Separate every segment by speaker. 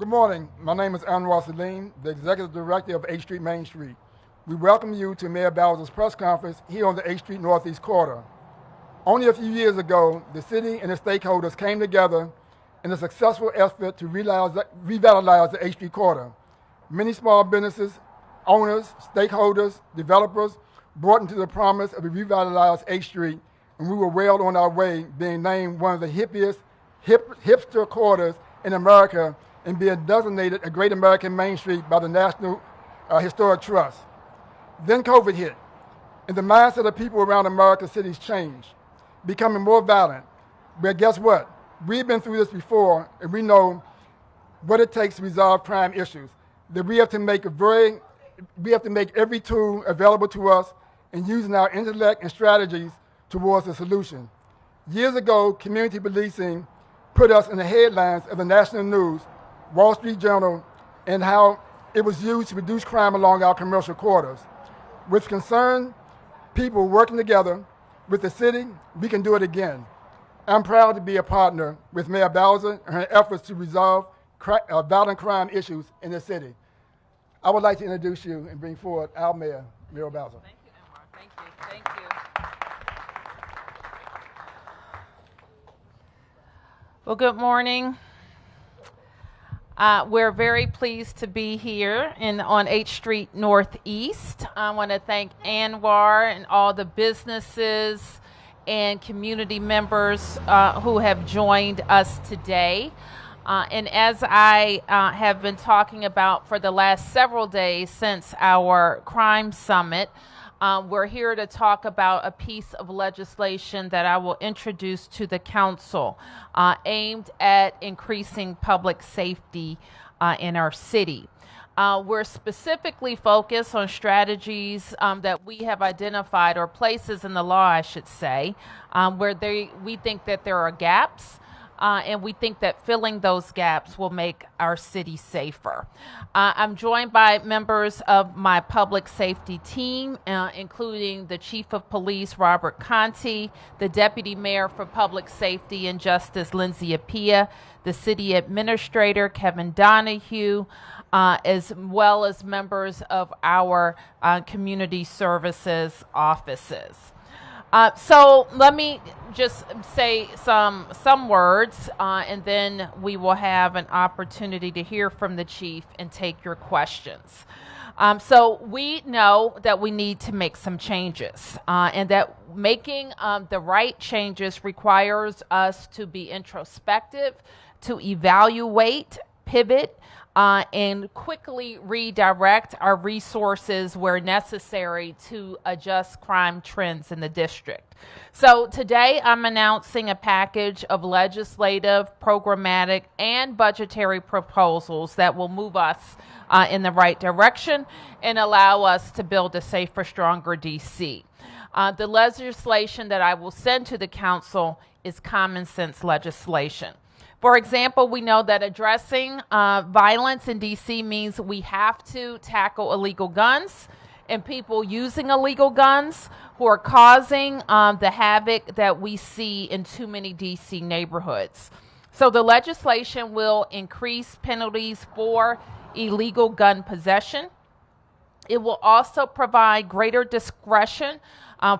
Speaker 1: Good morning. My name is Anwar Salim, the Executive Director of 8th Street Main Street. We welcome you to Mayor Bowser's press conference here on the 8th Street Northeast Corridor. Only a few years ago, the city and its stakeholders came together in a successful effort to revitalize the 8th Street Corridor. Many small businesses, owners, stakeholders, developers brought into the promise of a revitalized 8th Street, and we were well on our way, being named one of the hipster corridors in America and being designated a Great American Main Street by the National Historic Trust. Then COVID hit, and the mindset of people around America's cities changed, becoming more violent. But guess what? We've been through this before, and we know what it takes to resolve crime issues. That we have to make every tool available to us and using our intellect and strategies towards a solution. Years ago, community policing put us in the headlines of the national news, Wall Street Journal, and how it was used to reduce crime along our commercial corridors. With concerned people working together with the city, we can do it again. I'm proud to be a partner with Mayor Bowser in her efforts to resolve violent crime issues in the city. I would like to introduce you and bring forward our mayor, Muriel Bowser.
Speaker 2: Thank you, Anwar. Thank you. Thank you. Well, good morning. We're very pleased to be here on 8th Street Northeast. I want to thank Anwar and all the businesses and community members who have joined us today. And as I have been talking about for the last several days since our crime summit, we're here to talk about a piece of legislation that I will introduce to the council aimed at increasing public safety in our city. We're specifically focused on strategies that we have identified, or places in the law, I should say, where we think that there are gaps. And we think that filling those gaps will make our city safer. I'm joined by members of my public safety team, including the Chief of Police, Robert Conti, the Deputy Mayor for Public Safety and Justice, Lindsay Appiah, the City Administrator, Kevin Donahue, as well as members of our community services offices. So let me just say some words, and then we will have an opportunity to hear from the chief and take your questions. So we know that we need to make some changes, and that making the right changes requires us to be introspective, to evaluate, pivot, and quickly redirect our resources where necessary to adjust crime trends in the district. So today I'm announcing a package of legislative, programmatic, and budgetary proposals that will move us in the right direction and allow us to build a safer, stronger DC. The legislation that I will send to the council is common sense legislation. For example, we know that addressing violence in D.C. means we have to tackle illegal guns and people using illegal guns who are causing the havoc that we see in too many D.C. neighborhoods. So the legislation will increase penalties for illegal gun possession. It will also provide greater discretion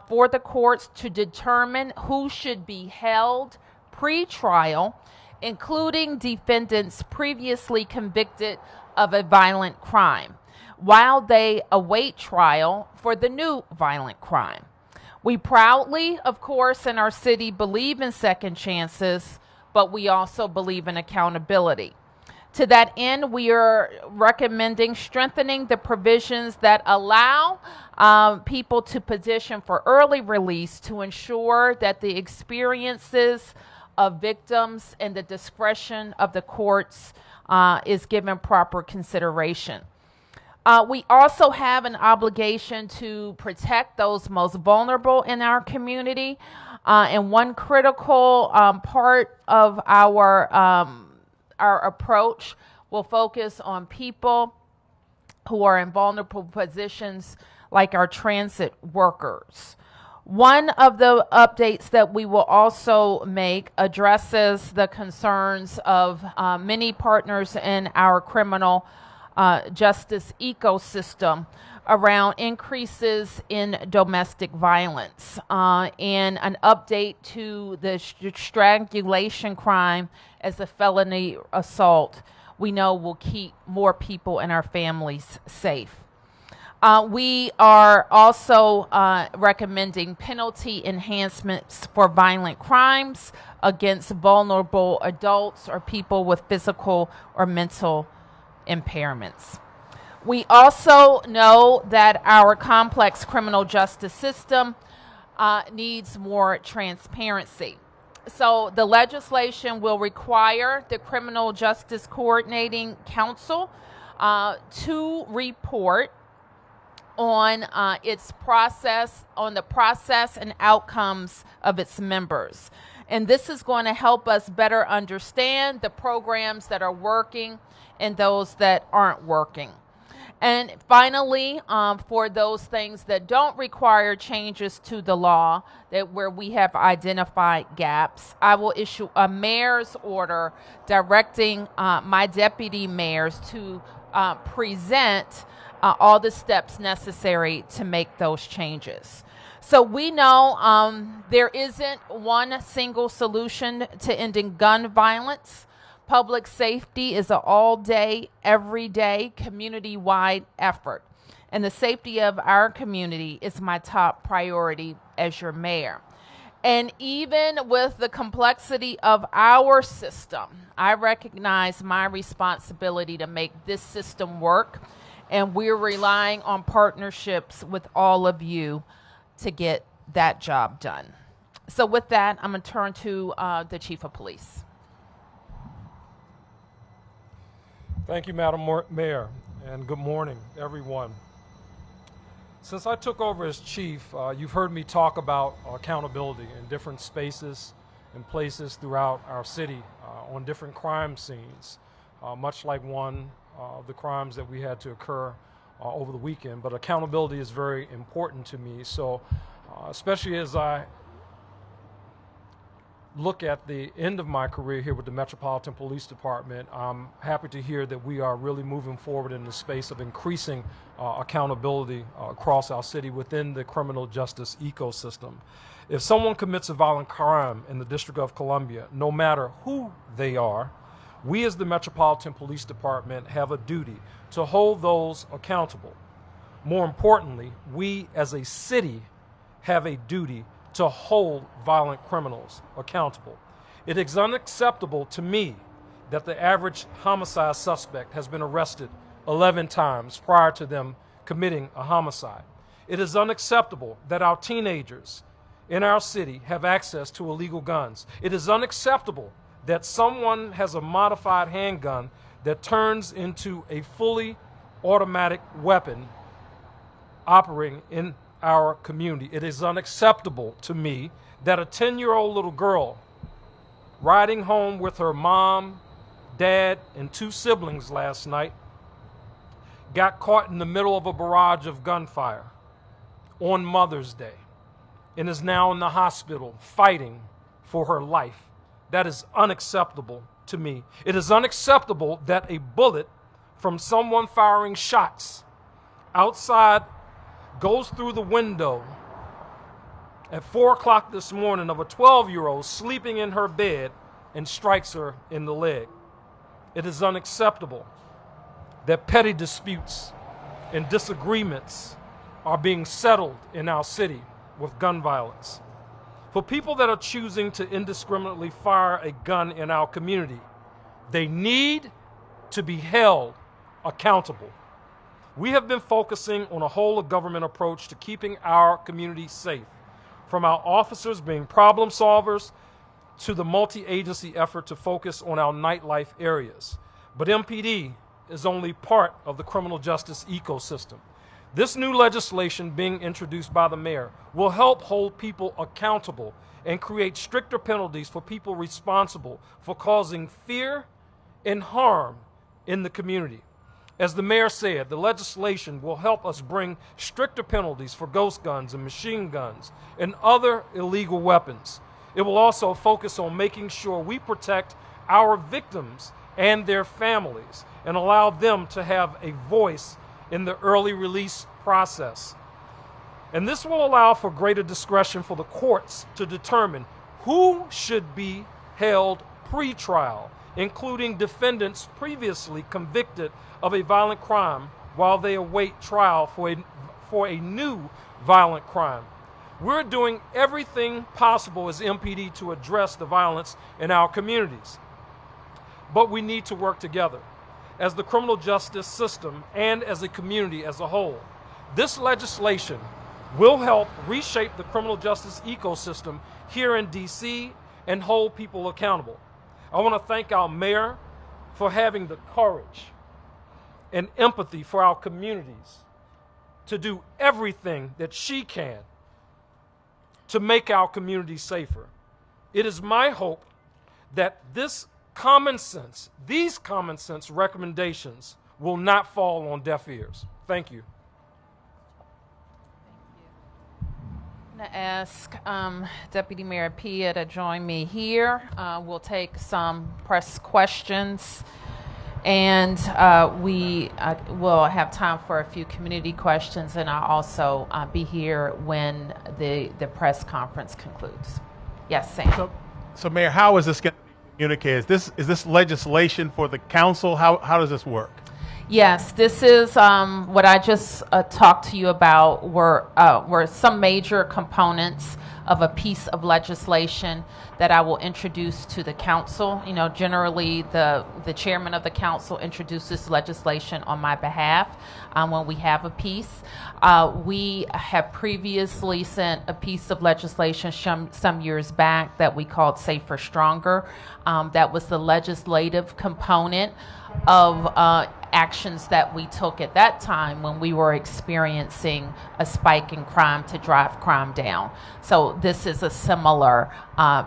Speaker 2: for the courts to determine who should be held pre-trial, including defendants previously convicted of a violent crime, while they await trial for the new violent crime. We proudly, of course, in our city believe in second chances, but we also believe in accountability. To that end, we are recommending strengthening the provisions that allow people to petition for early release to ensure that the experiences of victims and the discretion of the courts is given proper consideration. We also have an obligation to protect those most vulnerable in our community. And one critical part of our approach will focus on people who are in vulnerable positions, like our transit workers, One of the updates that we will also make addresses the concerns of many partners in our criminal justice ecosystem around increases in domestic violence and an update to the strangulation crime as a felony assault we know will keep more people and our families safe. We are also recommending penalty enhancements for violent crimes against vulnerable adults or people with physical or mental impairments. We also know that our complex criminal justice system needs more transparency. So the legislation will require the Criminal Justice Coordinating Council to report on its process, on the process and outcomes of its members. And this is going to help us better understand the programs that are working and those that aren't working. And finally, for those things that don't require changes to the law, that where we have identified gaps, I will issue a mayor's order directing my deputy mayors to present all the steps necessary to make those changes. So we know there isn't one single solution to ending gun violence. Public safety is an all-day, everyday, community-wide effort. And the safety of our community is my top priority as your mayor. And even with the complexity of our system, I recognize my responsibility to make this system work. And we're relying on partnerships with all of you to get that job done. So with that, I'm going to turn to the Chief of Police.
Speaker 3: Thank you, Madam Mayor, and good morning, everyone. Since I took over as chief, you've heard me talk about accountability in different spaces and places throughout our city on different crime scenes, much like one of the crimes that we had to occur over the weekend. But accountability is very important to me, so especially as I look at the end of my career here with the Metropolitan Police Department, I'm happy to hear that we are really moving forward in the space of increasing accountability across our city within the criminal justice ecosystem. If someone commits a violent crime in the District of Columbia, no matter who they are, we as the Metropolitan Police Department have a duty to hold those accountable. More importantly, we as a city have a duty to hold violent criminals accountable. It is unacceptable to me that the average homicide suspect has been arrested 11 times prior to them committing a homicide. It is unacceptable that our teenagers in our city have access to illegal guns. It is unacceptable that someone has a modified handgun that turns into a fully automatic weapon operating in our community. It is unacceptable to me that a 10-year-old little girl riding home with her mom, dad, and 2 siblings last night got caught in the middle of a barrage of gunfire on Mother's Day and is now in the hospital fighting for her life. That is unacceptable to me. It is unacceptable that a bullet from someone firing shots outside goes through the window at 4 o'clock this morning of a 12-year-old sleeping in her bed and strikes her in the leg. It is unacceptable that petty disputes and disagreements are being settled in our city with gun violence. For people that are choosing to indiscriminately fire a gun in our community, they need to be held accountable. We have been focusing on a whole of government approach to keeping our community safe, from our officers being problem solvers to the multi-agency effort to focus on our nightlife areas. But MPD is only part of the criminal justice ecosystem. This new legislation being introduced by the mayor will help hold people accountable and create stricter penalties for people responsible for causing fear and harm in the community. As the mayor said, the legislation will help us bring stricter penalties for ghost guns and machine guns and other illegal weapons. It will also focus on making sure we protect our victims and their families and allow them to have a voice in the early release process. And this will allow for greater discretion for the courts to determine who should be held pre-trial, including defendants previously convicted of a violent crime while they await trial for a new violent crime. We're doing everything possible as MPD to address the violence in our communities. But we need to work together as the criminal justice system and as a community as a whole. This legislation will help reshape the criminal justice ecosystem here in DC and hold people accountable. I want to thank our mayor for having the courage and empathy for our communities to do everything that she can to make our communities safer. It is my hope that these common sense recommendations will not fall on deaf ears. Thank you.
Speaker 2: I'm going to ask Deputy Mayor Pia to join me here. We'll take some press questions, and we will have time for a few community questions, and I'll also be here when the press conference concludes. Yes, Sam.
Speaker 4: So Mayor, how is this going to be communicated? Is this legislation for the council? How does this work?
Speaker 2: Yes, this is what I just talked to you about were some major components of a piece of legislation that I will introduce to the council. You know, generally the chairman of the council introduces legislation on my behalf when we have a piece. We have previously sent a piece of legislation some years back that we called Safer Stronger. That was the legislative component of actions that we took at that time when we were experiencing a spike in crime to drive crime down. So this is a similar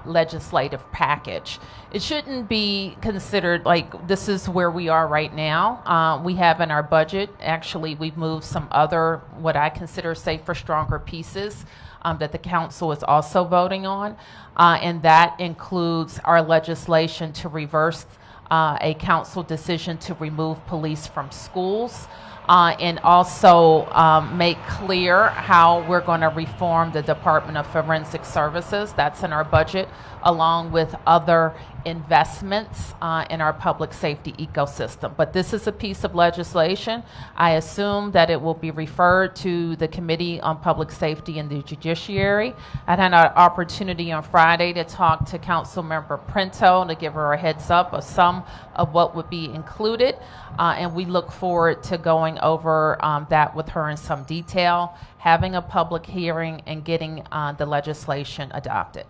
Speaker 2: legislative package. It shouldn't be considered like this is where we are right now. We have in our budget, actually, we've moved some other, what I consider safer, stronger pieces that the council is also voting on. And that includes our legislation to reverse a council decision to remove police from schools, and also make clear how we're going to reform the Department of Forensic Services. That's in our budget, along with other investments in our public safety ecosystem. But this is a piece of legislation. I assume that it will be referred to the Committee on Public Safety and the Judiciary. I had an opportunity on Friday to talk to Councilmember Printo to give her a heads up of some of what would be included. And we look forward to going over that with her in some detail, having a public hearing, and getting the legislation adopted.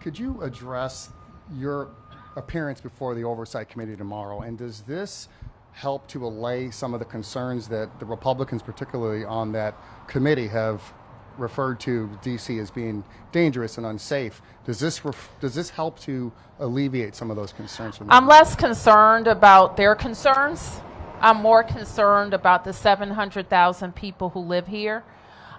Speaker 5: Could you address your appearance before the Oversight Committee tomorrow? And does this help to allay some of the concerns that the Republicans, particularly on that committee, have referred to DC as being dangerous and unsafe? Does this help to alleviate some of those concerns?
Speaker 2: I'm less concerned about their concerns. I'm more concerned about the 700,000 people who live here,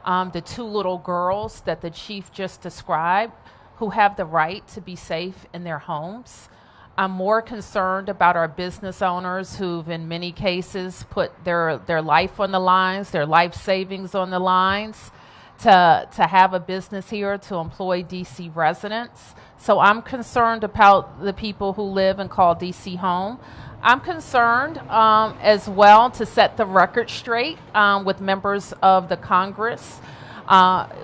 Speaker 2: the 2 little girls that the chief just described, who have the right to be safe in their homes. I'm more concerned about our business owners who've in many cases put their life on the lines, their life savings on the lines to have a business here, to employ DC residents. So I'm concerned about the people who live and call DC home. I'm concerned as well, to set the record straight with members of the Congress.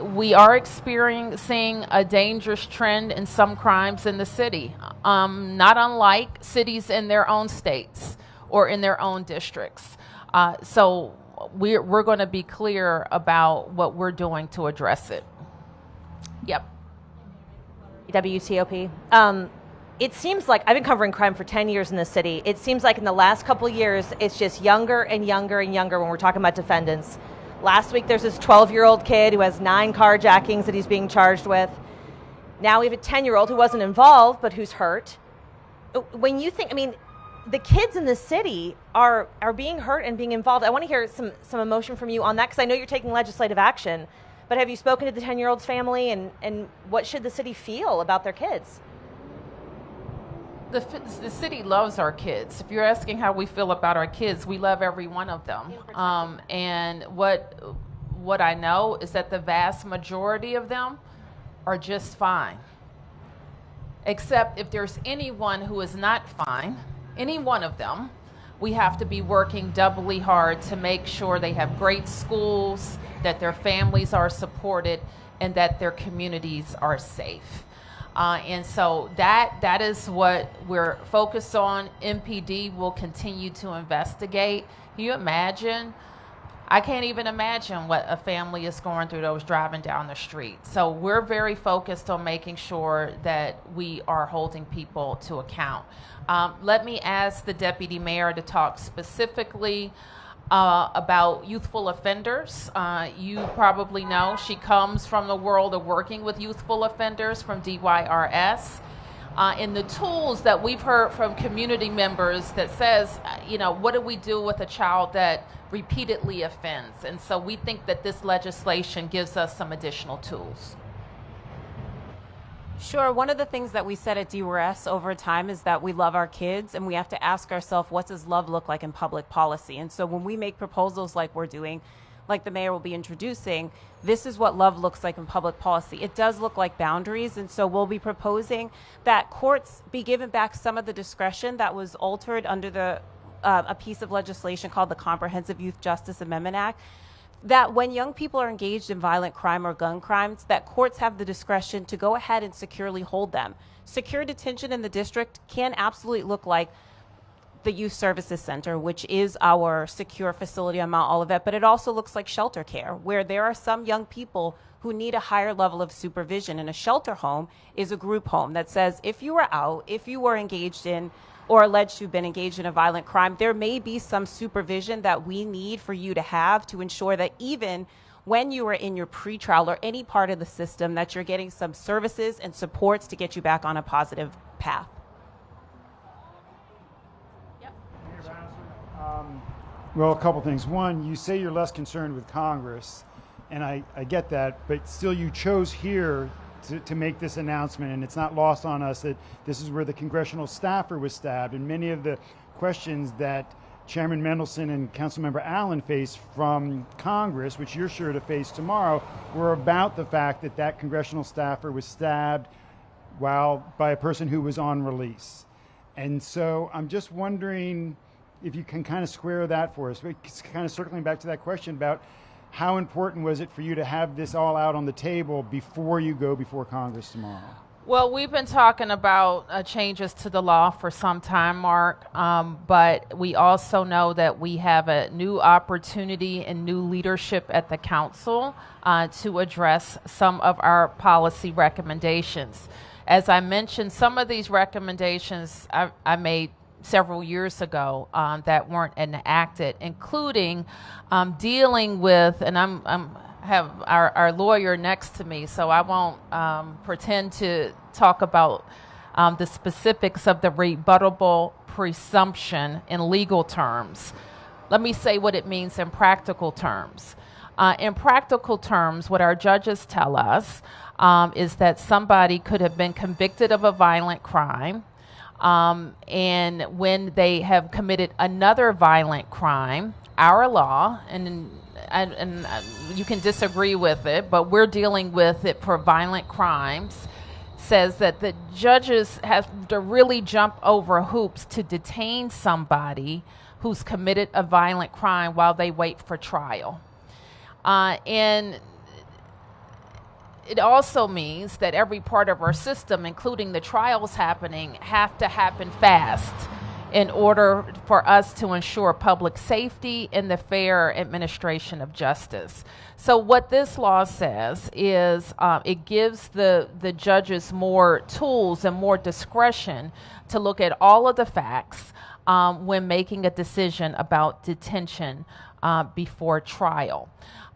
Speaker 2: We are experiencing a dangerous trend in some crimes in the city, not unlike cities in their own states or in their own districts. So we're going to be clear about what we're doing to address it. Yep.
Speaker 6: WTOP. It seems like I've been covering crime for 10 years in this city. It seems like in the last couple of years, it's just younger and younger and younger when we're talking about defendants. Last week, there's this 12-year-old kid who has 9 carjackings that he's being charged with. Now we have a 10-year-old who wasn't involved, but who's hurt. When you think, I mean, the kids in the city are being hurt and being involved. I want to hear some emotion from you on that, because I know you're taking legislative action. But have you spoken to the 10-year-old's family, and what should the city feel about their kids?
Speaker 2: The city loves our kids. If you're asking how we feel about our kids, we love every one of them. And what I know is that the vast majority of them are just fine. Except if there's anyone who is not fine, any one of them, we have to be working doubly hard to make sure they have great schools, that their families are supported, and that their communities are safe. And so that is what we're focused on. MPD will continue to investigate. Can you imagine? I can't even imagine what a family is going through that was driving down the street. So we're very focused on making sure that we are holding people to account. Let me ask the deputy mayor to talk specifically about youthful offenders. You probably know she comes from the world of working with youthful offenders from DYRS. And the tools that we've heard from community members that says, what do we do with a child that repeatedly offends? And so we think that this legislation gives us some additional tools.
Speaker 7: Sure. One of the things that we said at DRS over time is that we love our kids, and we have to ask ourselves, what does love look like in public policy? And so when we make proposals like we're doing, like the mayor will be introducing, this is what love looks like in public policy. It does look like boundaries, and so we'll be proposing that courts be given back some of the discretion that was altered under the a piece of legislation called the Comprehensive Youth Justice Amendment Act, that when young people are engaged in violent crime or gun crimes, that courts have the discretion to go ahead and securely hold them. Secure detention in the district can absolutely look like the Youth Services Center, which is our secure facility on Mount Olivet, but it also looks like shelter care, where there are some young people who need a higher level of supervision. And a shelter home is a group home that says, if you were out, if you were engaged in or alleged to have been engaged in a violent crime, there may be some supervision that we need for you to have to ensure that even when you are in your pretrial or any part of the system, that you're getting some services and supports to get you back on a positive path.
Speaker 8: Mayor Bowser, well, a couple things. One, you say you're less concerned with Congress, and I get that, but still you chose here to make this announcement, and it's not lost on us that this is where the congressional staffer was stabbed, and many of the questions that Chairman Mendelson and Councilmember Allen faced from Congress, which you're sure to face tomorrow, were about the fact that that congressional staffer was stabbed by a person who was on release. And so I'm just wondering if you can kind of square that for us. It's kind of circling back to that question about how important was it for you to have this all out on the table before you go before Congress tomorrow?
Speaker 2: Well, we've been talking about changes to the law for some time, Mark, but we also know that we have a new opportunity and new leadership at the council to address some of our policy recommendations. As I mentioned, some of these recommendations I made several years ago that weren't enacted, including dealing with, and I'm have our lawyer next to me, so I won't pretend to talk about the specifics of the rebuttable presumption in legal terms. Let me say what it means in practical terms. In practical terms, what our judges tell us is that somebody could have been convicted of a violent crime, and when they have committed another violent crime, our law, and you can disagree with it, but we're dealing with it for violent crimes, says that the judges have to really jump over hoops to detain somebody who's committed a violent crime while they wait for trial. And it also means that every part of our system, including the trials happening, have to happen fast in order for us to ensure public safety and the fair administration of justice. So what this law says is it gives the judges more tools and more discretion to look at all of the facts when making a decision about detention before trial.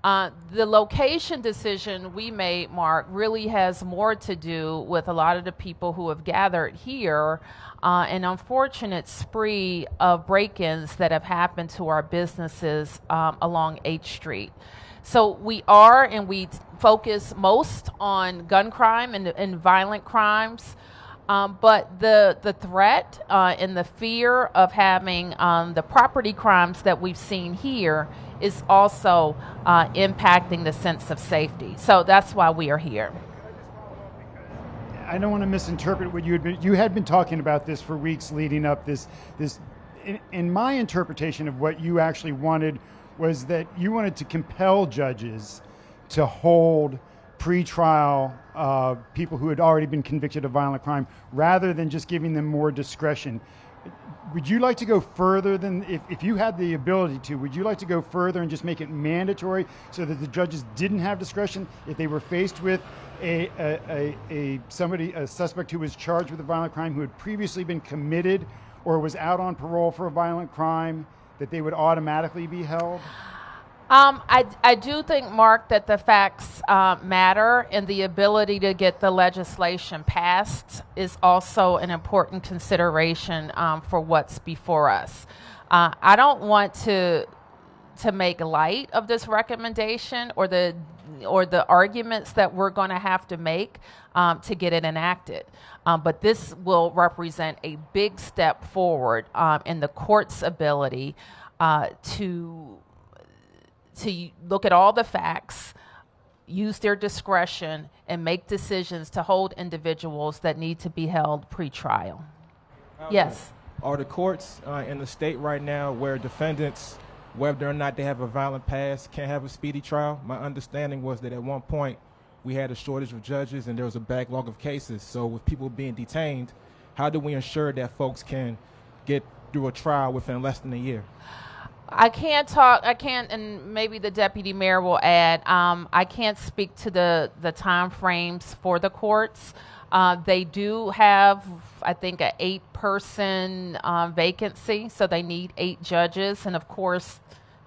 Speaker 2: The location decision we made, Mark, really has more to do with a lot of the people who have gathered here, an unfortunate spree of break-ins that have happened to our businesses along H Street. So we focus most on gun crime and violent crimes. But the threat and the fear of having the property crimes that we've seen here is also impacting the sense of safety. So that's why we are here.
Speaker 8: I don't want to misinterpret what you had been talking about this for weeks leading up. In my interpretation of what you actually wanted was that you wanted to compel judges to hold pre-trial people who had already been convicted of violent crime rather than just giving them more discretion. Would you like to go further than, if you had the ability to, would you like to go further and just make it mandatory so that the judges didn't have discretion if they were faced with a suspect who was charged with a violent crime who had previously been committed or was out on parole for a violent crime, that they would automatically be held?
Speaker 2: I do think, Mark, that the facts matter, and the ability to get the legislation passed is also an important consideration for what's before us. I don't want to make light of this recommendation or the arguments that we're going to have to make to get it enacted. But this will represent a big step forward in the court's ability to look at all the facts, use their discretion, and make decisions to hold individuals that need to be held pre-trial. Yes.
Speaker 9: Are the courts in the state right now where defendants, whether or not they have a violent past, can have a speedy trial? My understanding was that at one point we had a shortage of judges and there was a backlog of cases. So with people being detained, how do we ensure that folks can get through a trial within less than a year?
Speaker 2: I can't, and maybe the deputy mayor will add, I can't speak to the time frames for the courts. They do have, I think, an 8-person vacancy, so they need 8 judges, and of course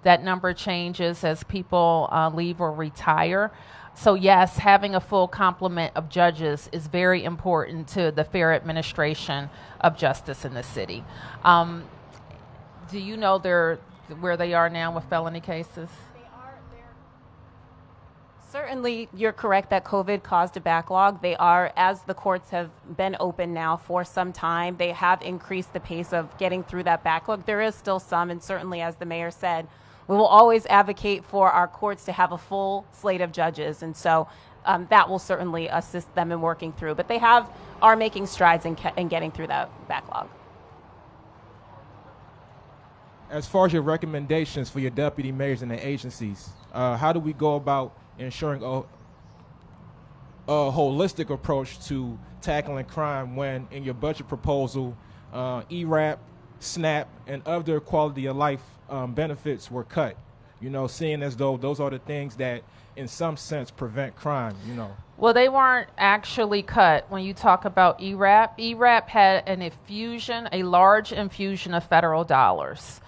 Speaker 2: that number changes as people leave or retire. So yes, having a full complement of judges is very important to the fair administration of justice in the city. Do you know where they are now with felony cases?
Speaker 7: Certainly, you're correct that COVID caused a backlog. They are, as the courts have been open now for some time, they have increased the pace of getting through that backlog. There is still some, and certainly, as the mayor said, we will always advocate for our courts to have a full slate of judges, and so that will certainly assist them in working through. But they are making strides in getting through that backlog.
Speaker 9: As far as your recommendations for your deputy mayors and the agencies, how do we go about ensuring a holistic approach to tackling crime when in your budget proposal, ERAP, SNAP, and other quality of life benefits were cut? You know, seeing as though those are the things that in some sense prevent crime, you know.
Speaker 2: Well, they weren't actually cut. When you talk about ERAP had a large infusion of federal dollars.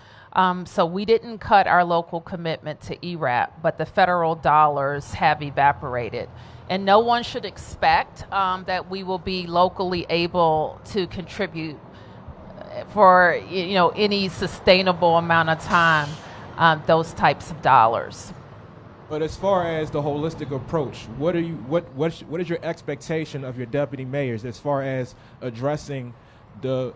Speaker 2: So we didn't cut our local commitment to ERAP, but the federal dollars have evaporated. And no one should expect that we will be locally able to contribute for any sustainable amount of time those types of dollars.
Speaker 9: But as far as the holistic approach, what is your expectation of your deputy mayors as far as addressing the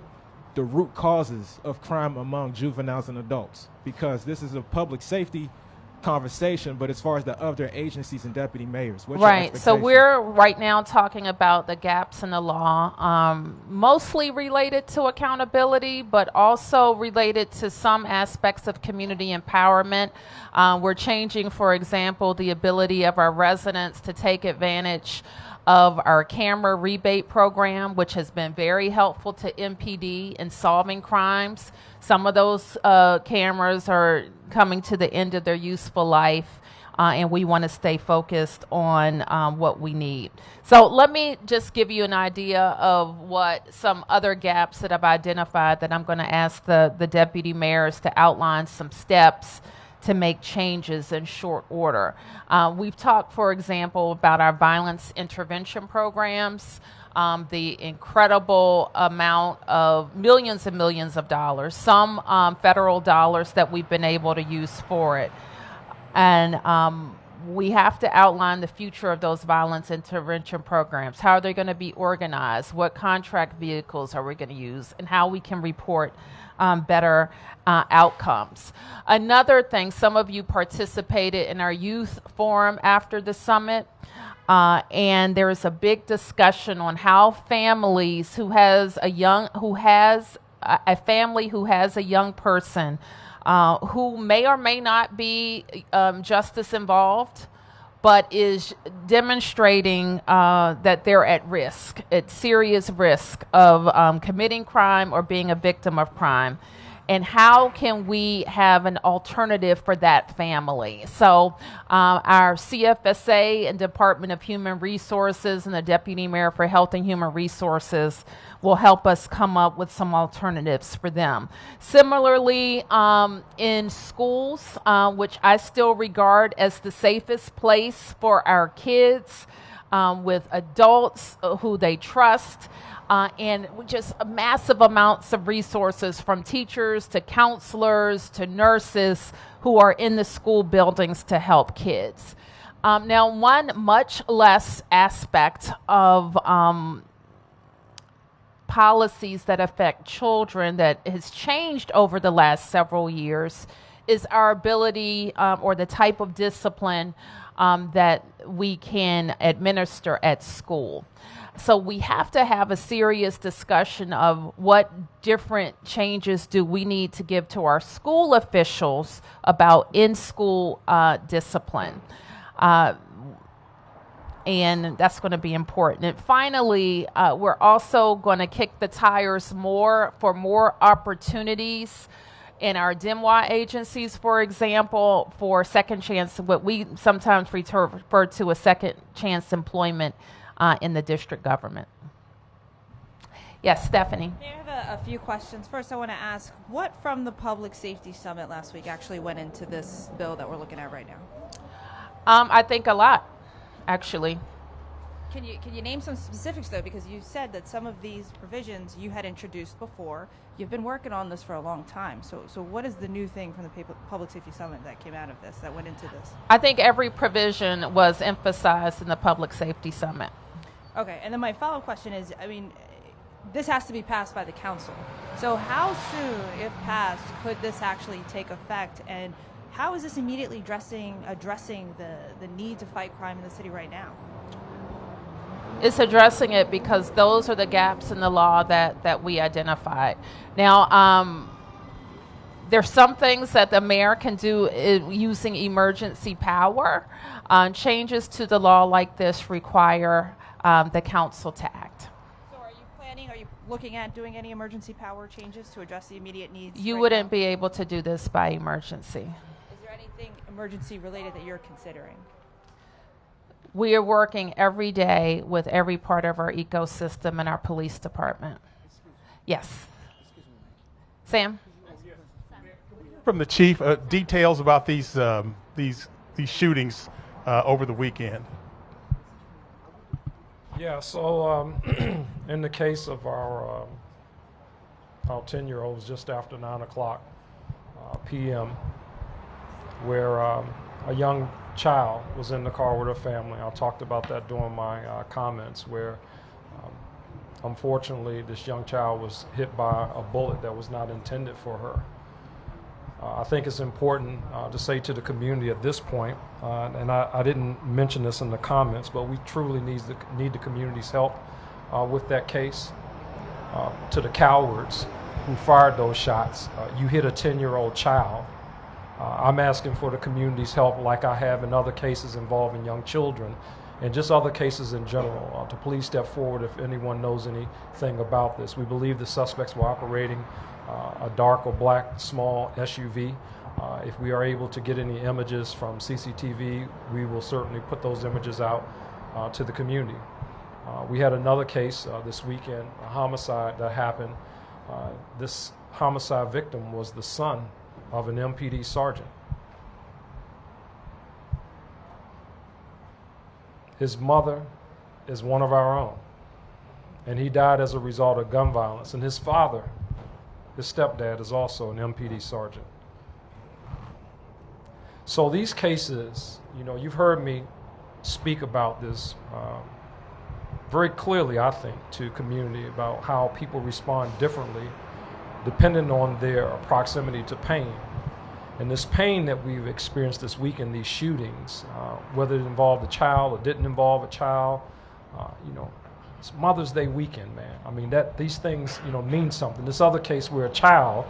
Speaker 9: root causes of crime among juveniles and adults? Because this is a public safety conversation, but as far as the other agencies and deputy mayors, what's your
Speaker 2: Right. So we're right now talking about the gaps in the law, mostly related to accountability, but also related to some aspects of community empowerment. We're changing, for example, the ability of our residents to take advantage of our camera rebate program, which has been very helpful to MPD in solving crimes. Some of those cameras are coming to the end of their useful life, and we want to stay focused on what we need. So let me just give you an idea of what some other gaps that I've identified that I'm going to ask the deputy mayors to outline some steps to make changes in short order. We've talked, for example, about our violence intervention programs, the incredible amount of millions and millions of dollars, some federal dollars that we've been able to use for it. And we have to outline the future of those violence intervention programs. How are they going to be organized? What contract vehicles are we going to use? And how we can report better outcomes. Another thing, some of you participated in our youth forum after the summit, and there is a big discussion on how families who has a young person who may or may not be justice involved, but is demonstrating that they're at serious risk of committing crime or being a victim of crime. And how can we have an alternative for that family? So our CFSA and Department of Human Resources and the Deputy Mayor for Health and Human Resources will help us come up with some alternatives for them. Similarly, in schools, which I still regard as the safest place for our kids, with adults who they trust, and just massive amounts of resources from teachers to counselors to nurses who are in the school buildings to help kids. Now, one much less aspect of policies that affect children that has changed over the last several years is our ability or the type of discipline that we can administer at school. So we have to have a serious discussion of what different changes do we need to give to our school officials about in-school discipline. And that's going to be important. And finally, we're also going to kick the tires more for more opportunities in our DMWA agencies, for example, for second chance, what we sometimes refer to as second chance employment in the district government. Yes, Stephanie.
Speaker 10: I have a few questions. First, I want to ask, what from the Public Safety Summit last week actually went into this bill that we're looking at right now?
Speaker 2: I think a lot, actually.
Speaker 10: Can you name some specifics, though? Because you said that some of these provisions you had introduced before. You've been working on this for a long time. So what is the new thing from the Public Safety Summit that came out of this, that went into this?
Speaker 2: I think every provision was emphasized in the Public Safety Summit.
Speaker 10: Okay, and then my follow-up question is, I mean, this has to be passed by the council. So how soon, if passed, could this actually take effect? And how is this immediately addressing the need to fight crime in the city right now?
Speaker 2: It's addressing it because those are the gaps in the law that we identified. Now, there's some things that the mayor can do using emergency power. Changes to the law like this require the council to act.
Speaker 10: So are you looking at doing any emergency power changes to address the immediate needs?
Speaker 2: You
Speaker 10: right
Speaker 2: wouldn't
Speaker 10: now?
Speaker 2: be able to do this by emergency.
Speaker 10: Is there anything emergency related that you're considering?
Speaker 2: We are working every day with every part of our ecosystem in our police department. Yes. Sam?
Speaker 4: From the chief, details about these shootings over the weekend.
Speaker 3: Yeah, so in the case of our 10-year-olds, just after 9 o'clock p.m., where a young child was in the car with her family. I talked about that during my comments, where unfortunately this young child was hit by a bullet that was not intended for her. I think it's important to say to the community at this point, and I didn't mention this in the comments, but we truly need the community's help with that case. To the cowards who fired those shots, you hit a 10-year-old child. I'm asking for the community's help, like I have in other cases involving young children and just other cases in general, to please step forward if anyone knows anything about this. We believe the suspects were operating a dark or black small SUV. If we are able to get any images from CCTV, we will certainly put those images out to the community. We had another case this weekend, a homicide that happened. This homicide victim was the son of an MPD sergeant. His mother is one of our own, and he died as a result of gun violence. And his father, his stepdad, is also an MPD sergeant. So these cases, you know, you've heard me speak about this very clearly, I think, to community about how people respond differently depending on their proximity to pain. And this pain that we've experienced this week in these shootings, whether it involved a child or didn't involve a child, you know, it's Mother's Day weekend, man. I mean, these things, you know, mean something. This other case where a child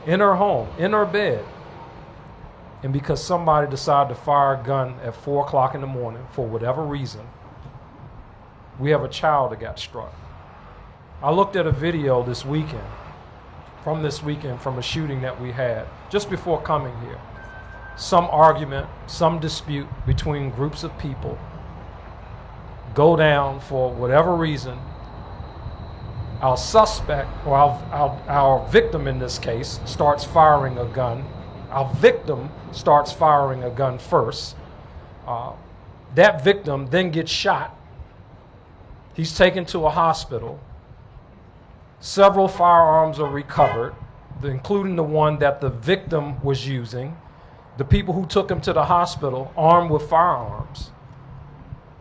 Speaker 3: in her home, in her bed, and because somebody decided to fire a gun at 4 o'clock in the morning for whatever reason, we have a child that got struck. I looked at a video this weekend, from a shooting that we had just before coming here. Some argument, some dispute between groups of people go down for whatever reason. Our suspect, or our victim in this case, starts firing a gun. Our victim starts firing a gun first. That victim then gets shot. He's taken to a hospital. Several firearms are recovered, including the one that the victim was using. The people who took him to the hospital armed with firearms.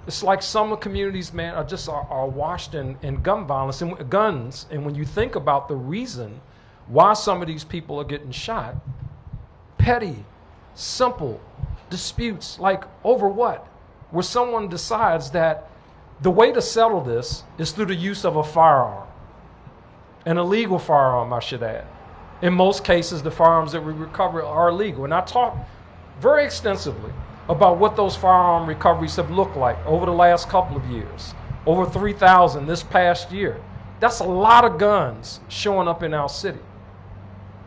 Speaker 3: It's like some of the communities, man, are washed in gun violence and guns. And when you think about the reason why some of these people are getting shot, petty, simple disputes, like over what? Where someone decides that the way to settle this is through the use of a firearm. An illegal firearm, I should add. In most cases, the firearms that we recover are illegal. And I talked very extensively about what those firearm recoveries have looked like over the last couple of years. Over 3,000 this past year. That's a lot of guns showing up in our city.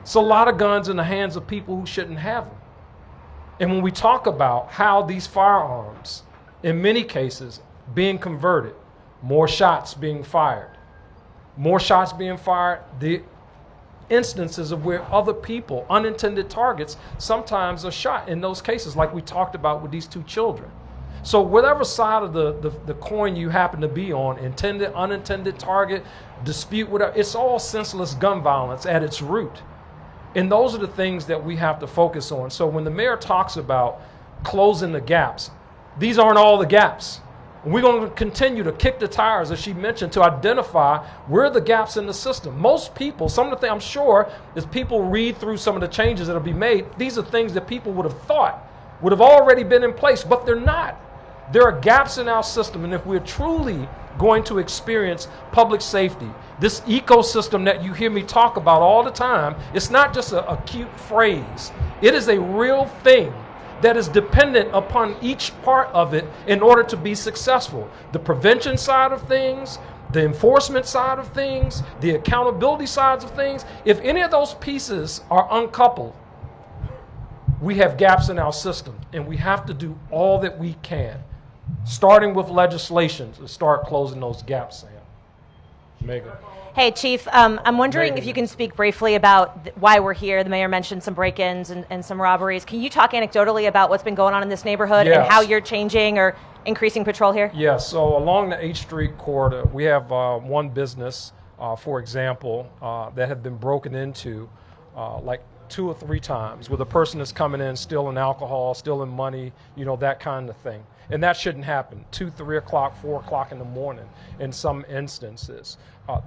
Speaker 3: It's a lot of guns in the hands of people who shouldn't have them. And when we talk about how these firearms, in many cases, being converted, more shots being fired, the instances of where other people, unintended targets, sometimes are shot in those cases, like we talked about with these 2 children. So whatever side of the coin you happen to be on, intended, unintended target, dispute, whatever, it's all senseless gun violence at its root. And those are the things that we have to focus on. So when the mayor talks about closing the gaps, these aren't all the gaps. We're going to continue to kick the tires, as she mentioned, to identify where are the gaps in the system. Most people, some of the things I'm sure, as people read through some of the changes that will be made, these are things that people would have thought would have already been in place, but they're not. There are gaps in our system, and if we're truly going to experience public safety, this ecosystem that you hear me talk about all the time, it's not just a cute phrase. It is a real thing that is dependent upon each part of it in order to be successful. The prevention side of things, the enforcement side of things, the accountability sides of things. If any of those pieces are uncoupled, we have gaps in our system, and we have to do all that we can, starting with legislation, to start closing those gaps, Sam. Megan.
Speaker 6: Hey, Chief, I'm wondering if you can speak briefly about why we're here. The mayor mentioned some break-ins and some robberies. Can you talk anecdotally about what's been going on in this neighborhood and how you're changing or increasing patrol here?
Speaker 3: Yes, so along the H Street corridor, we have one business, for example, that had been broken into like 2 or 3 times, where the person is coming in stealing alcohol, stealing money, you know, that kind of thing. And that shouldn't happen 2, 3 o'clock, 4 o'clock in the morning in some instances.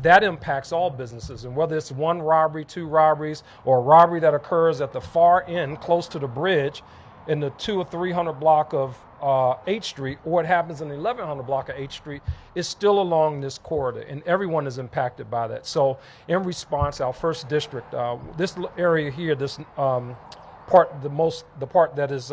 Speaker 3: That impacts all businesses, and whether it's 1 robbery, 2 robberies, or a robbery that occurs at the far end, close to the bridge, in the 200 or 300 block of H Street, or it happens in the 1100 block of H Street, is still along this corridor, and everyone is impacted by that. So in response, our first district, this area here, this part, the part that is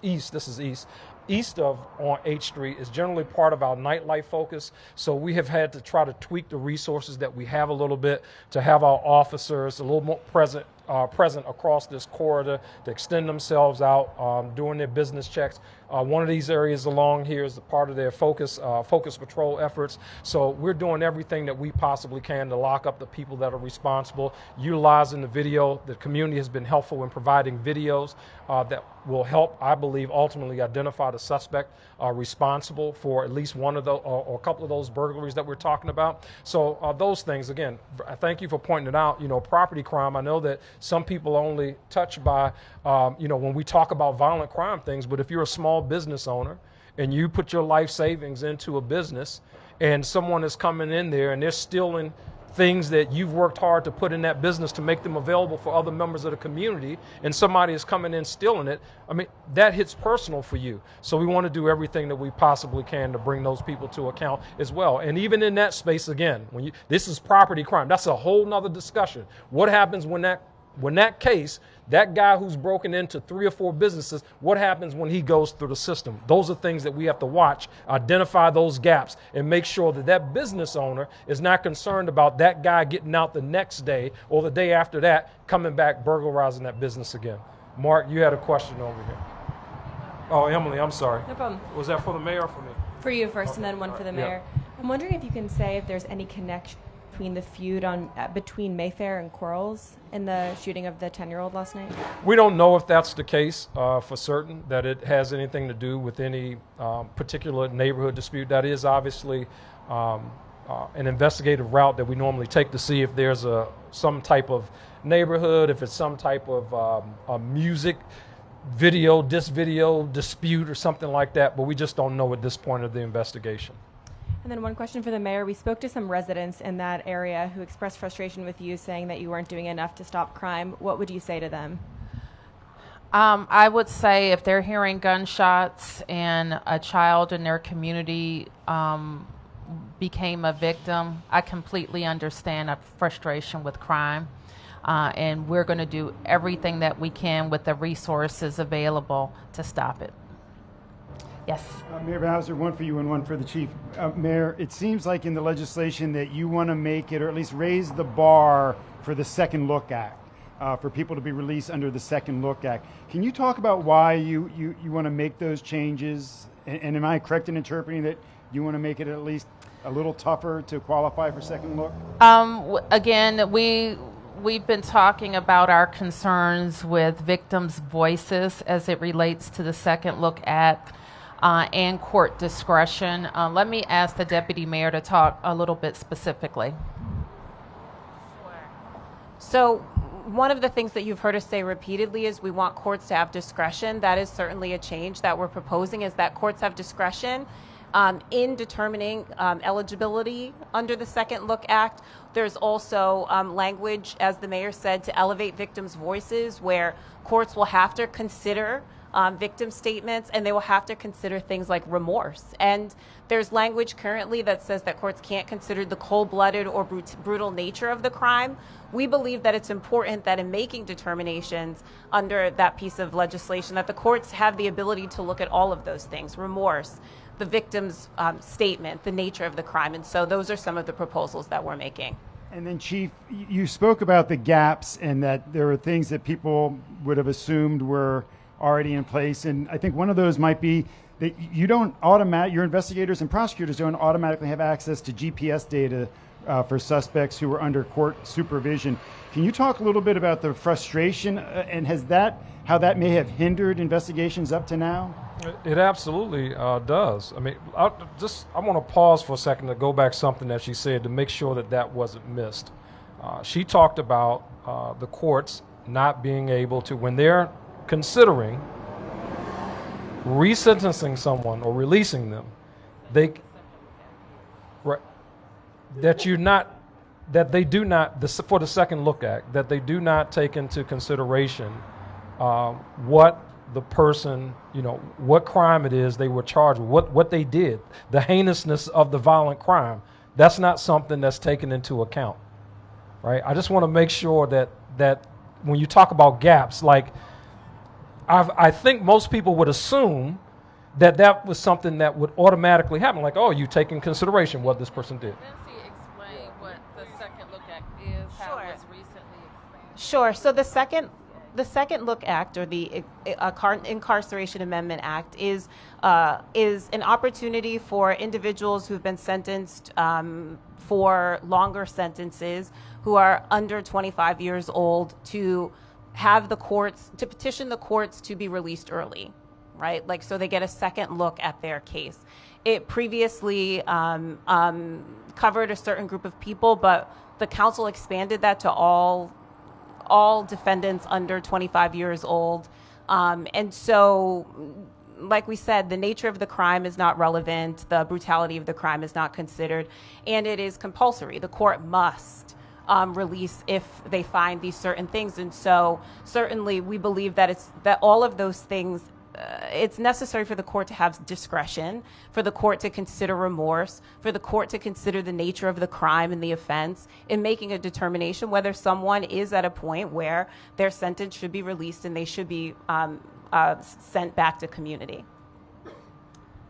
Speaker 3: east, this is east of on H Street is generally part of our nightlife focus. So we have had to try to tweak the resources that we have a little bit to have our officers a little more present present across this corridor to extend themselves out, doing their business checks. One of these areas along here is a part of their focus patrol efforts. So we're doing everything that we possibly can to lock up the people that are responsible, utilizing the video. The community has been helpful in providing videos that will help, I believe, ultimately identify the suspect responsible for at least one of the or a couple of those burglaries that we're talking about. So those things, again, I thank you for pointing it out. Property crime, I know that some people are only touched by, when we talk about violent crime things, but if you're a small business owner and you put your life savings into a business and someone is coming in there and they're stealing things that you've worked hard to put in that business to make them available for other members of the community, and somebody is coming in stealing it, I mean, that hits personal for you. So we want to do everything that we possibly can to bring those people to account as well. And even in that space, again, this is property crime. That's a whole nother discussion. What happens when that case, that guy who's broken into 3 or 4 businesses, what happens when he goes through the system? Those are things that we have to watch, identify those gaps, and make sure that that business owner is not concerned about that guy getting out the next day or the day after that, coming back, burglarizing that business again. Mark, you had a question over here. Oh, Emily, I'm sorry.
Speaker 11: No problem.
Speaker 3: Was that for the mayor or for me?
Speaker 11: For you first, and then one for the mayor.
Speaker 3: Yeah.
Speaker 11: I'm wondering if you can say if there's any connection between the feud between Mayfair and Quarles in the shooting of the 10-year-old last night? We
Speaker 3: don't know if that's the case for certain, that it has anything to do with any particular neighborhood dispute. That is obviously an investigative route that we normally take to see if there's some type of neighborhood, if it's some type of a music video dispute or something like that, but we just don't know at this point of the investigation.
Speaker 11: And then one question for the mayor. We spoke to some residents in that area who expressed frustration with you, saying that you weren't doing enough to stop crime. What would you say to them?
Speaker 2: I would say if they're hearing gunshots and a child in their community became a victim, I completely understand a frustration with crime. And we're going to do everything that we can with the resources available to stop it. Yes.
Speaker 8: Mayor Bowser, one for you and one for the chief. Mayor, it seems like in the legislation that you want to make it, or at least raise the bar for the Second Look Act, for people to be released under the Second Look Act. Can you talk about why you want to make those changes? And am I correct in interpreting that you want to make it at least a little tougher to qualify for Second Look?
Speaker 2: Again, we've been talking about our concerns with victims' voices as it relates to the Second Look Act. And court discretion. Let me ask the deputy mayor to talk a little bit specifically.
Speaker 7: So one of the things that you've heard us say repeatedly is we want courts to have discretion. That is certainly a change that we're proposing, is that courts have discretion in determining eligibility under the Second Look Act. There's also language, as the mayor said, to elevate victims' voices, where courts will have to consider victim statements, and they will have to consider things like remorse. And there's language currently that says that courts can't consider the cold-blooded or brutal nature of the crime. We believe that it's important that in making determinations under that piece of legislation, that the courts have the ability to look at all of those things: remorse, the victim's statement, the nature of the crime. And so those are some of the proposals that we're making.
Speaker 8: And then, Chief, you spoke about the gaps and that there were things that people would have assumed were already in place, and I think one of those might be that your investigators and prosecutors don't automatically have access to GPS data for suspects who are under court supervision. Can you talk a little bit about the frustration and how that may have hindered investigations up to now?
Speaker 3: It absolutely does. I mean, I want to pause for a second to go back something that she said to make sure that wasn't missed. She talked about the courts not being able to, when they're considering resentencing someone or releasing them, for the Second Look Act, that they do not take into consideration what the person, what crime it is they were charged with, what they did, the heinousness of the violent crime. That's not something that's taken into account, right? I just want to make sure that when you talk about gaps, like, I think most people would assume that was something that would automatically happen. Like, oh, you take in consideration what this person did.
Speaker 2: Nancy, explain what the Second Look Act is, how it was recently expanded.
Speaker 7: Sure. So the Second Look Act, or the Incarceration Amendment Act, is an opportunity for individuals who've been sentenced for longer sentences, who are under 25 years old, to have the courts, to petition the courts to be released early, right? Like, so they get a second look at their case. It previously covered a certain group of people, but the council expanded that to all defendants under 25 years old. And so, like we said, the nature of the crime is not relevant. The brutality of the crime is not considered. And it is compulsory. The court must release if they find these certain things. And so certainly we believe that all of those things, it's necessary for the court to have discretion, for the court to consider remorse, for the court to consider the nature of the crime and the offense in making a determination whether someone is at a point where their sentence should be released and they should be sent back to community.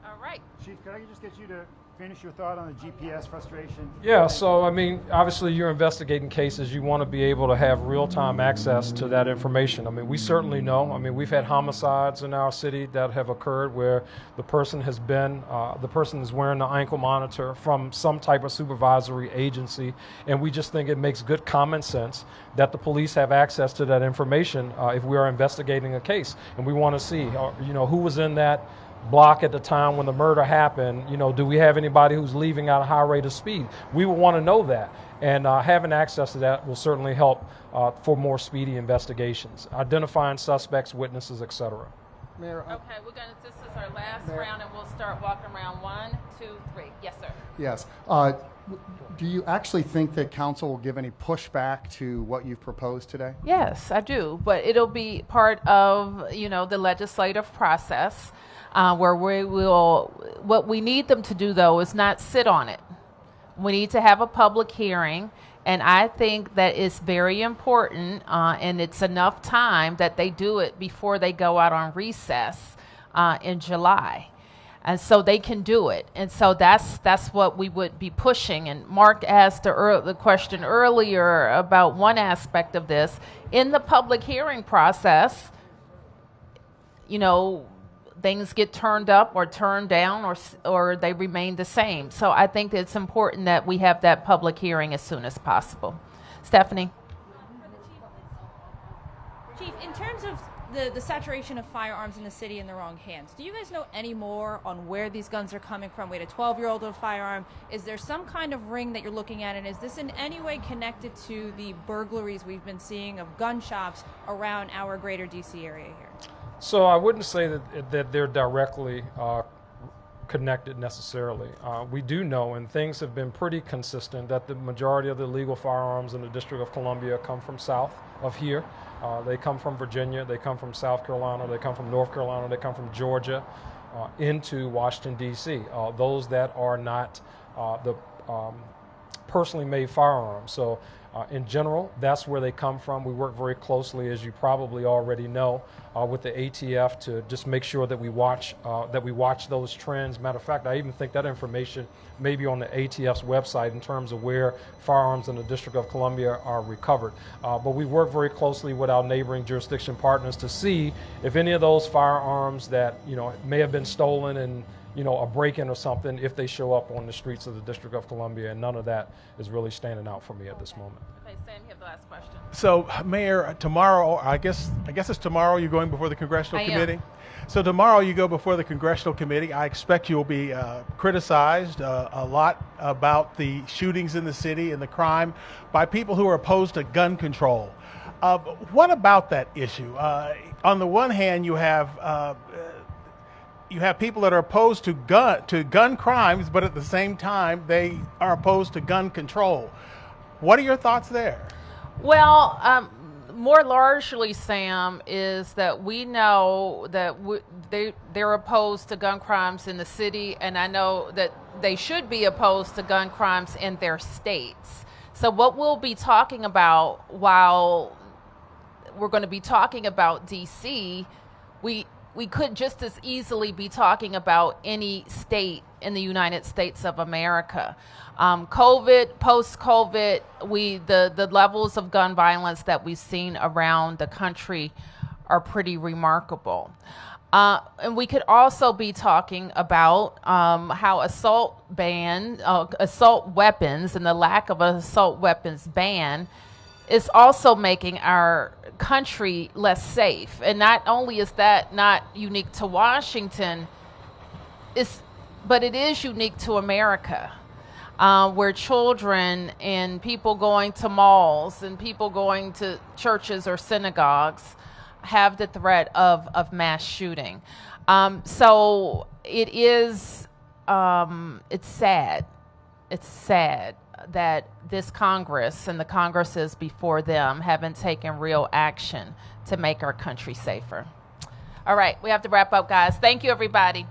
Speaker 2: All right.
Speaker 8: Chief, could I just get you to finish your thought on the GPS frustration?
Speaker 3: Yeah, so I mean, obviously you're investigating cases, you want to be able to have real-time access to that information. I mean, we certainly know. I mean, we've had homicides in our city that have occurred where the person is wearing the ankle monitor from some type of supervisory agency, and we just think it makes good common sense that the police have access to that information if we are investigating a case. And we want to see, who was in that block at the time when the murder happened. Do we have anybody who's leaving at a high rate of speed? We would want to know that, and having access to that will certainly help for more speedy investigations, identifying suspects, witnesses, etc.
Speaker 5: Mayor,
Speaker 2: Okay, this is our last round, and we'll start walking around 1, 2, 3. Yes, sir.
Speaker 5: yes. Do you actually think that council will give any pushback to what you've proposed today?
Speaker 2: Yes, I do, but it'll be part of the legislative process. Where what we need them to do, though, is not sit on it. We need to have a public hearing, and I think that it's very important, and it's enough time that they do it before they go out on recess in July. And so they can do it. And so that's what we would be pushing. And Mark asked the question earlier about one aspect of this. In the public hearing process, things get turned up or turned down, or they remain the same. So I think it's important that we have that public hearing as soon as possible. Stephanie?
Speaker 10: Chief, in terms of the saturation of firearms in the city in the wrong hands, do you guys know any more on where these guns are coming from? We had a 12-year-old with a firearm. Is there some kind of ring that you're looking at, and is this in any way connected to the burglaries we've been seeing of gun shops around our greater D.C. area here?
Speaker 3: So I wouldn't say that they're directly connected necessarily. We do know, and things have been pretty consistent, that the majority of the illegal firearms in the District of Columbia come from south of here. They come from Virginia, they come from South Carolina, they come from North Carolina, they come from Georgia into Washington, D.C. Those that are not the personally made firearms. So in general, that's where they come from. We work very closely, as you probably already know, with the ATF to just make sure that we watch those trends. Matter of fact, I even think that information may be on the ATF's website in terms of where firearms in the District of Columbia are recovered. But we work very closely with our neighboring jurisdiction partners to see if any of those firearms that may have been stolen and a break-in or something, if they show up on the streets of the District of Columbia, and none of that is really standing out for me at this moment.
Speaker 2: Okay, Sam, you have the last question.
Speaker 4: So, Mayor, tomorrow, I guess it's tomorrow you're going before the Congressional Committee?
Speaker 2: Am.
Speaker 4: So tomorrow you go before the Congressional Committee. I expect you'll be criticized a lot about the shootings in the city and the crime by people who are opposed to gun control. What about that issue? On the one hand, you have people that are opposed to gun crimes, but at the same time, they are opposed to gun control. What are your thoughts there?
Speaker 2: Well, more largely, Sam, is that we know that they're opposed to gun crimes in the city, and I know that they should be opposed to gun crimes in their states. So what we'll be talking about while we're going to be talking about D.C., we could just as easily be talking about any state in the United States of America. COVID, post-COVID, the levels of gun violence that we've seen around the country are pretty remarkable. And we could also be talking about how assault weapons and the lack of an assault weapons ban is also making our country less safe. And not only is that not unique to Washington, but it is unique to America, where children and people going to malls and people going to churches or synagogues have the threat of mass shooting. So it is, it's sad. It's sad that this Congress and the Congresses before them haven't taken real action to make our country safer. All right, we have to wrap up, guys. Thank you, everybody.